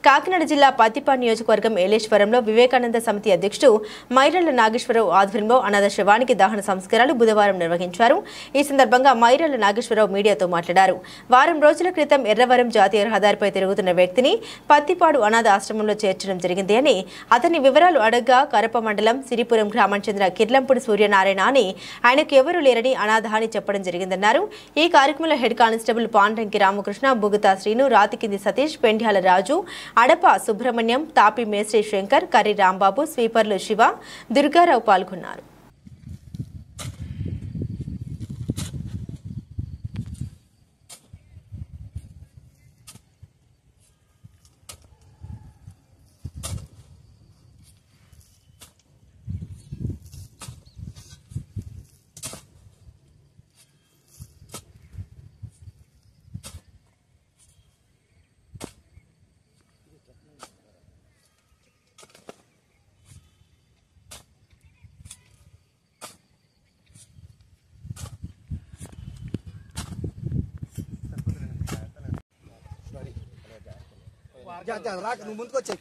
కాకినాడ జిల్లా పత్తిపాడు నియోజకవర్గం ఏలేశ్వరంలో వివేకానంద సమితి అధ్యక్షుడు మైరళ్ల నాగేశ్వరరావు ఆధ్వర్యంలో అనాథ శవానికి దహన సంస్కారాలు బుధవారం నిర్వహించారు. ఈ సందర్భంగా మైరళ్ల నాగేశ్వరరావు మీడియాతో మాట్లాడారు. వారం రోజుల క్రితం ఎర్రవరం జాతీయ రహదారిపై తిరుగుతున్న వ్యక్తిని పత్తిపాడు అనాథ ఆశ్రమంలో చేర్చడం జరిగింది అని, అతని వివరాలు అడగ్గా కరప మండలం సిరిపురం గ్రామానికి చెందిన కిర్లంపూడి సూర్యనారాయణ అని, ఆయనకు ఎవరూ లేరని అనాథ అని చెప్పడం జరిగిందన్నారు. ఈ కార్యక్రమంలో హెడ్ కానిస్టేబుల్ పాండ్రంకి రామకృష్ణ, బుగుతా శ్రీను, రాతికింది సతీష్, పెండ్యాల రాజు, అడప సుబ్రహ్మణ్యం, తాపి మేస్త్రి శంకర్, కర్రి రాంబాబు, స్వీపర్లు శివ, దుర్గారావు పాల్గొన్నారు. రాక నువ్వు ముందుకు వచ్చాయి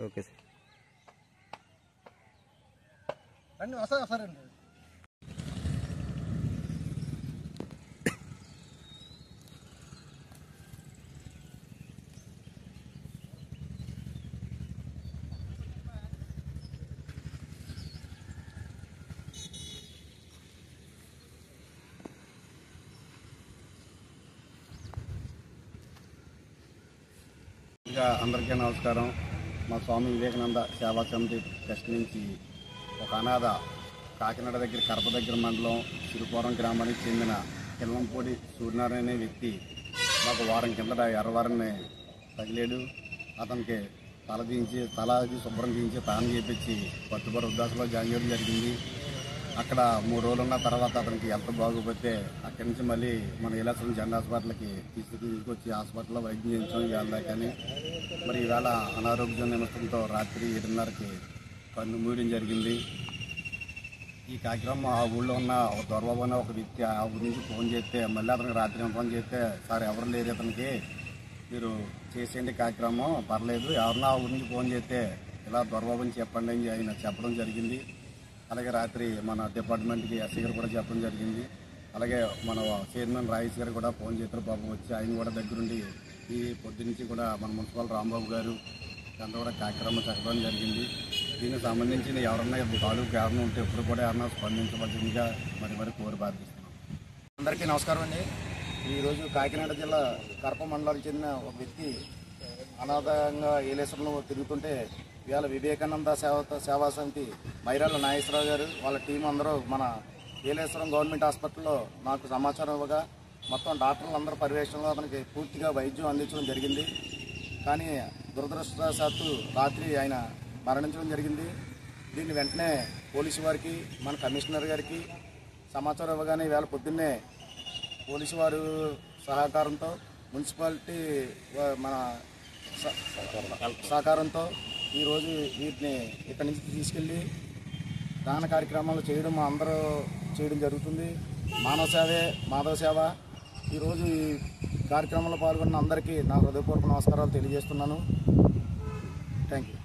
ఓకే సార్ రండి వస్తారండి. అందరికీ నమస్కారం. మా స్వామి వివేకానంద సేవా సమితి ట్రస్ట్ నుంచి ఒక అనాథ కాకినాడ దగ్గర కరప దగ్గర మండలం సిరిపురం గ్రామానికి చెందిన కిల్లంపూడి సూర్యనారాయణ అనే వ్యక్తి మాకు వారం కిందట ఎర్రవారాన్ని తగిలేడు. అతనికి తల శుభ్రం తీయించి తాను చేపించి పట్టుబడి వృద్ధాశ్రమంలో జాయిన్ చేయడం జరిగింది. అక్కడ 3 రోజులు ఉన్న తర్వాత అతనికి ఎంత బాగోపోతే అక్కడి నుంచి మళ్ళీ మన ఏలేశ్వరం జనరల్ హాస్పిటల్కి తీసుకొచ్చి హాస్పిటల్లో వైద్యం చేయించాం ఇవాళ. కానీ మరి ఈవేళ అనారోగ్యం నిమిత్తంతో రాత్రి 7:30కి కన్ను మూయడం జరిగింది. ఈ కార్యక్రమం ఆ ఊళ్ళో ఉన్న దొరబాబు అనే ఒక వ్యక్తి ఆ ఊరి నుంచి ఫోన్ చేస్తే మళ్ళీ అతనికి రాత్రి ఫోన్ చేస్తే, సార్ ఎవరు లేరు అతనికి, మీరు చేసేయండి కార్యక్రమం పర్లేదు, ఎవరన్నా ఆ ఊరి నుంచి ఫోన్ చేస్తే ఇలా దొరబాబు అని చెప్పండి అని ఆయన చెప్పడం జరిగింది. అలాగే రాత్రి మన డిపార్ట్మెంట్కి ఎస్సీ గారు కూడా చెప్పడం జరిగింది. అలాగే మన చైర్మన్ రాయేష్ గారు కూడా ఫోన్ చేస్తారు. బాబు వచ్చి ఆయన కూడా దగ్గరుండి ఈ పొద్దు నుంచి కూడా మన మున్సిపల్ రాంబాబు గారు అంతా కూడా కార్యక్రమం చెప్పడం జరిగింది. దీనికి సంబంధించిన ఎవరన్నా తాలూకు ఎవరన్నా ఉంటే ఎప్పుడు కూడా ఎవరన్నా స్పందించవలసిందిగా మరి కోరి ప్రార్థిస్తున్నాం. అందరికీ నమస్కారం అండి. ఈరోజు కాకినాడ జిల్లా కరప మండలానికి చెందిన ఒక వ్యక్తి అనాథంగా ఏలేశ్వరంలో తిరుగుతుంటే ఇవాళ వివేకానంద సేవా సమితి మైరళ్ల నాగేశ్వరరావు గారు వాళ్ళ టీం అందరూ మన ఏలేశ్వరం గవర్నమెంట్ హాస్పిటల్లో నాకు సమాచారం ఇవ్వగా మొత్తం డాక్టర్లు అందరూ పర్యవేక్షణలో అతనికి పూర్తిగా వైద్యం అందించడం జరిగింది. కానీ దురదృష్టవశాత్తు రాత్రి ఆయన మరణించడం జరిగింది. దీన్ని వెంటనే పోలీసు వారికి మన కమిషనర్ గారికి సమాచారం ఇవ్వగానే ఇవాళ పొద్దున్నే పోలీసు వారు సహకారంతో మున్సిపాలిటీ మన సహకారంతో ఈరోజు వీటిని ఇక్కడి నుంచి తీసుకెళ్ళి దాన కార్యక్రమాలు చేయడం మా అందరూ చేయడం జరుగుతుంది. మానవ సేవే మాధవ సేవ. ఈరోజు ఈ కార్యక్రమంలో పాల్గొన్న అందరికీ నా హృదయపూర్వక నమస్కారాలు తెలియజేస్తున్నాను. Thank you.